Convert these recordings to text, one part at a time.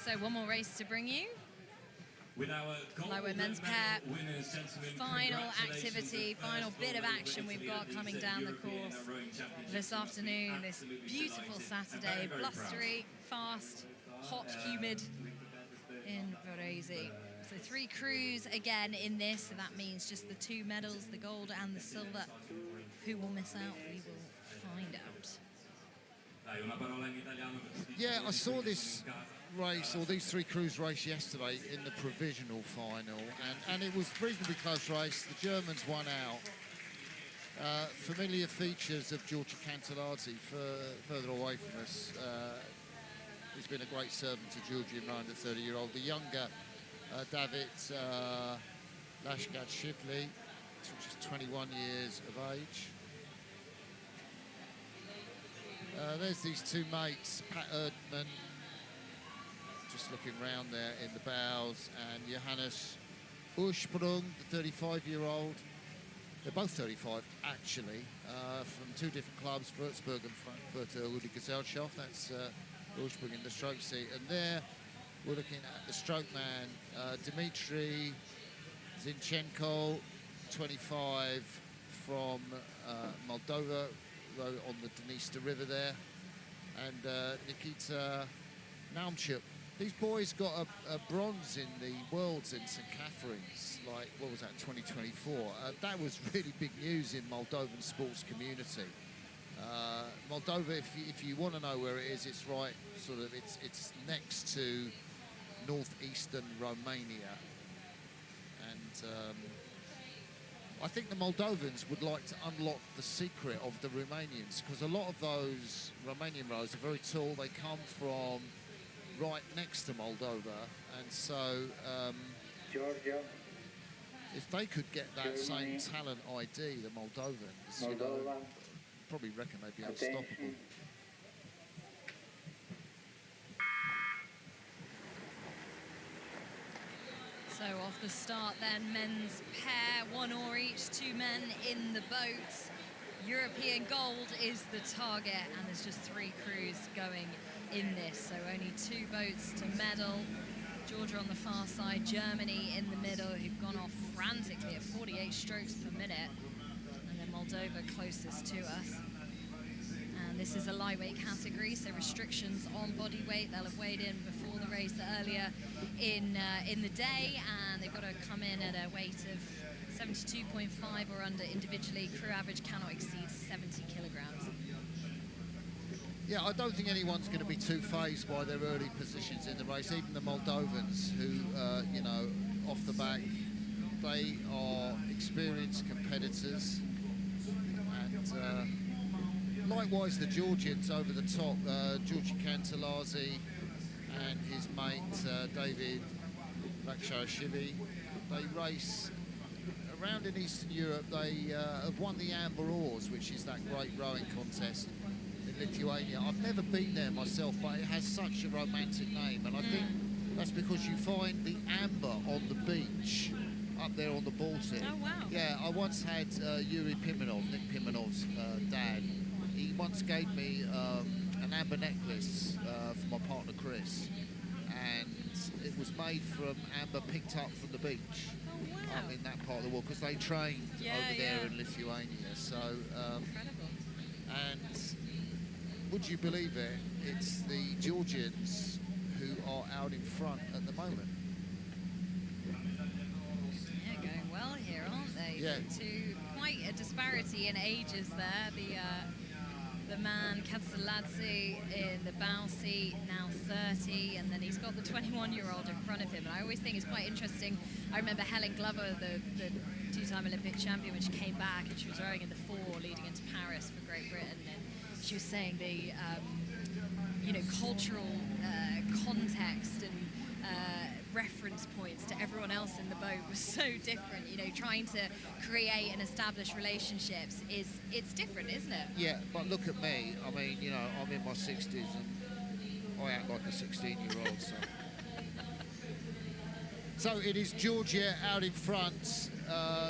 So one more race to bring you. With our Lightweight men's pair, final activity, final bit of action we've got coming down the course this afternoon, this beautiful Saturday, blustery, fast, hot, humid in Varese. So 3 crews again in this, so that means just the 2 medals, the gold and the silver. Who will miss out? We will find out. Yeah, I saw this race, or these 3 crews race yesterday in the provisional final, and it was a reasonably close race. The Germans won out. Familiar features of Giorgio Cantalazzi further away from us. He's been a great servant to Georgian around the 30-year-old. The younger David Lashkashvili, which is 21 years of age. There's these 2 mates, Pat Erdmann, just looking round there in the bows, and Johannes Ursprung, the 35-year-old. They're both 35, actually, from 2 different clubs, Würzburg and Frankfurter Rudi Gesellschaft. That's Ursprung in the stroke seat. And there we're looking at the stroke man, Dmitry Zinchenko, 25, from Moldova, on the Dniester River there, and Nikita Naumchuk. These boys got a bronze in the Worlds in St. Catherine's, like, what was that, 2024. That was really big news in Moldovan sports community. Moldova, if you want to know where it is, it's right, sort of, it's next to northeastern Romania, and I think the Moldovans would like to unlock the secret of the Romanians, because a lot of those Romanian rowers are very tall. They come from right next to Moldova, and so Georgia, if they could get that Germany, same talent ID, the Moldovans, Moldova, you know, probably reckon they'd be unstoppable. attention. So off the start then, men's pair, 1 oar each, 2 men in the boat. European gold is the target, and there's just 3 crews going in this, so only 2 boats to medal. Georgia on the far side, Germany in the middle, who've gone off frantically at 48 strokes per minute, and then Moldova closest to us. And this is a lightweight category, so restrictions on body weight. They'll have weighed in before the race earlier in the day, and they've got to come in at a weight of 72.5 or under individually. Crew average cannot exceed 70 kilograms. Yeah, I don't think anyone's going to be too fazed by their early positions in the race. Even the Moldovans, who, you know, off the back, they are experienced competitors, and likewise, the Georgians over the top, Giorgio Cantalazzi and his mate David Lashkashvili. They race around in Eastern Europe. They have won the Amber Oars, which is that great rowing contest in Lithuania. I've never been there myself, but it has such a romantic name, and I think that's because you find the amber on the beach up there on the Baltic. Oh, wow. Yeah, I once had Yuri Pimenov, Nick Pimenov's dad. He once gave me an amber necklace for my partner Chris, and it was made from amber picked up from the beach. Oh, wow. In that part of the world, because they trained over there in Lithuania. So, Incredible. and would you believe it? It's the Georgians who are out in front at the moment. Yeah, going well here, aren't they? Yeah. Quite a disparity in ages there. The man, Katsaladze, in the bow seat, now 30, and then he's got the 21-year-old in front of him. And I always think it's quite interesting. I remember Helen Glover, the 2-time Olympic champion, when she came back, and she was rowing in the 4 leading into Paris for Great Britain, and she was saying the cultural context and reference points to everyone else in the boat was so different. You know, trying to create and establish relationships it's different, isn't it? Yeah, but look at me. I mean, you know, I'm in my 60s and I act like a 16-year-old. So it is Georgia out in front.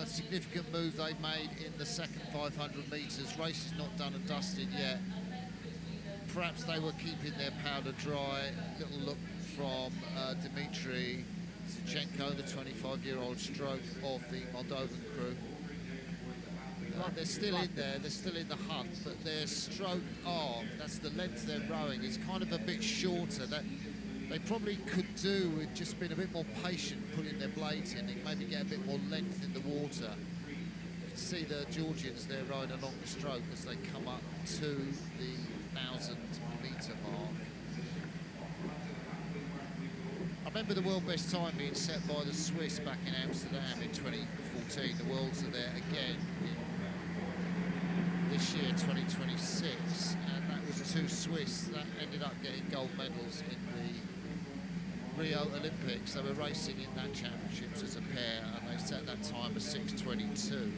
Significant move they've made in the second 500 metres. Race is not done and dusted yet. Perhaps they were keeping their powder dry. Little look from Dmitry Zichenko, the 25-year-old stroke of the Moldovan crew. They're still in there, they're still in the hunt, but their stroke arc, that's the length they're rowing, is kind of a bit shorter. That they probably could do with just being a bit more patient putting their blades in and maybe get a bit more length in the water. You can see the Georgians, they're rowing along the stroke as they come up to the 1,000-metre mark. I remember the world best time being set by the Swiss back in Amsterdam in 2014. The Worlds are there again in this year, 2026, and that was 2 Swiss that ended up getting gold medals in the Rio Olympics. They were racing in that championships as a pair, and they set that time as 6:22.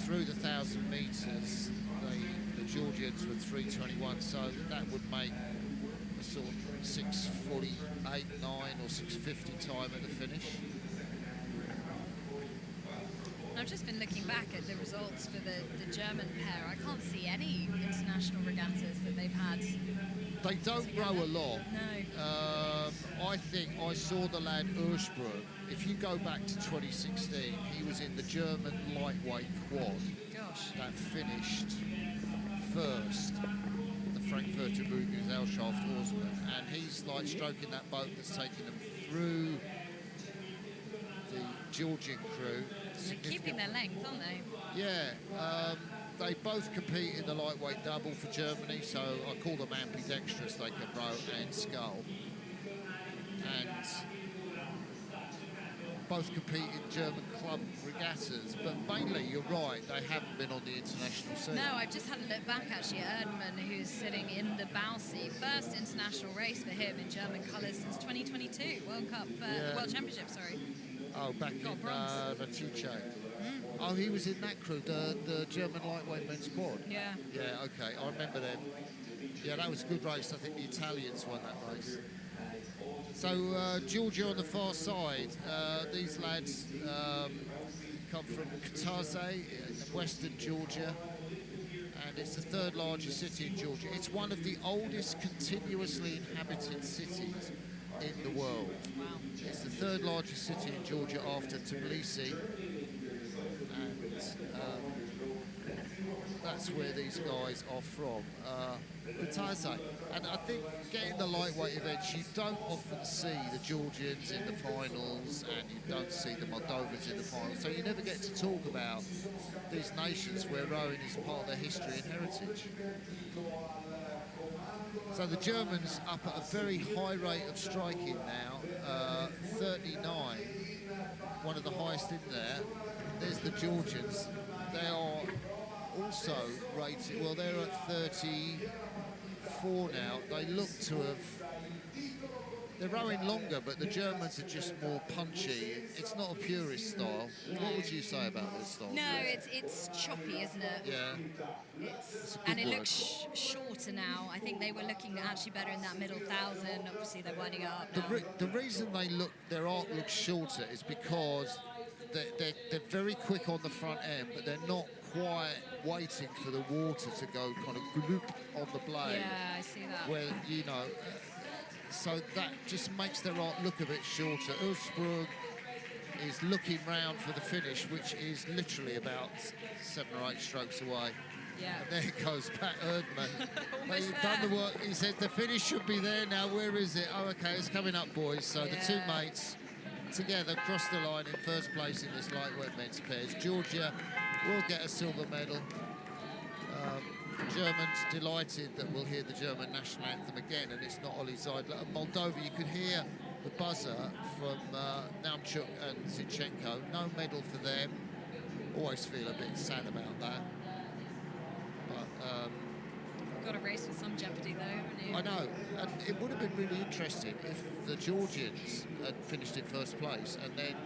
Through the 1,000 metres, the Georgians were 3:21, so that would make a sort of 6:48, 9 or 6:50 time at the finish. I've just been looking back at the results for the German pair. I can't see any international regattas that they've had. They don't row a lot. No. I think I saw the lad Ursprung. If you go back to 2016, he was in the German lightweight quad. Gosh. That finished first, the Frankfurter Gesellschaft Oarsman, and he's like stroking that boat that's taking them through the Georgian crew. They're keeping their length, aren't they? Yeah, they both compete in the lightweight double for Germany, so I call them ambidextrous. They can row and scull. And both compete in German club regattas, but mainly, you're right, they haven't been on the international scene. No, I've just had a look back actually at Erdmann, who's sitting in the bow seat. First international race for him in German colours since 2022 World Cup, World Championship, sorry. Oh, back in Vatice. Oh, he was in that crew, the German lightweight men's quad. Yeah. Yeah, okay, I remember them. Yeah, that was a good race. I think the Italians won that race. So Georgia on the far side. These lads come from Kutaisi in western Georgia, and it's the 3rd largest city in Georgia. It's one of the oldest continuously inhabited cities in the world. Wow. It's the 3rd largest city in Georgia after Tbilisi, and that's where these guys are from, Kutaisi. And I think getting the lightweight events, you don't often see the Georgians in the finals, and you don't see the Moldovans in the finals, so you never get to talk about these nations where rowing is part of their history and heritage. So the Germans up at a very high rate of striking now, 39, one of the highest in there. There's the Georgians. They are also rated, well, they're at 34 now. They look to have, they're rowing longer, but the Germans are just more punchy. It's not a purist style. What would you say about this style? No, it's choppy, isn't it? Yeah. And it looks shorter now. I think they were looking actually better in that middle 1,000. Obviously, they're winding it up now. The reason their arc looks shorter is because they're very quick on the front end, but they're not quite waiting for the water to go kind of gloop on the blade. Yeah, I see that. Where, you know, so that just makes their arc look a bit shorter. Ursprung is looking round for the finish, which is literally about 7 or 8 strokes away. Yeah. And there goes Pat Erdmann. Almost He's done the work. He said the finish should be there now. Where is it? Oh, okay, it's coming up, boys. So the 2 mates together cross the line in first place in this lightweight men's pairs. Georgia will get a silver medal. Germans delighted that we'll hear the German national anthem again, and it's not Oli Zeidler. And Moldova, you could hear the buzzer from Naumchuk and Zichenko. No medal for them. Always feel a bit sad about that. But got a race with some jeopardy, though, haven't you? I know, and it would have been really interesting if the Georgians had finished in first place, and then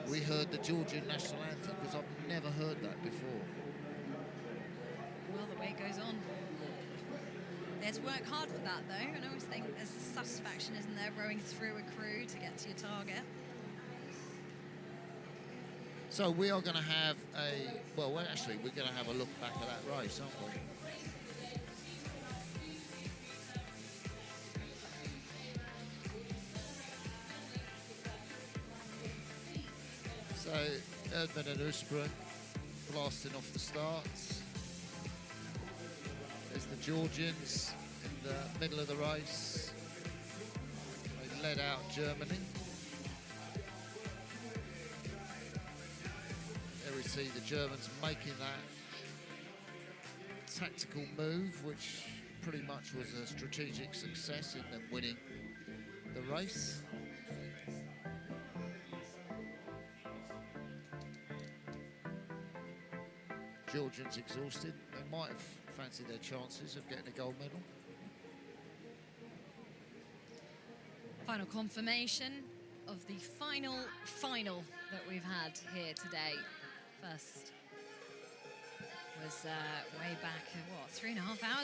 we heard the Georgian national anthem, because I've never heard that before. Well, the way goes on. They had to work hard for that, though, and I always think there's the satisfaction, isn't there, rowing through a crew to get to your target. So we are going to have well, actually, we're going to have a look back at that race, aren't we? So Erdmann and Usprung blasting off the starts. There's the Georgians in the middle of the race. They led out Germany. There we see the Germans making that tactical move, which pretty much was a strategic success in them winning the race. Georgians exhausted. They might have fancied their chances of getting a gold medal. Final confirmation of the final that we've had here today. First was way back, what, 3.5 hours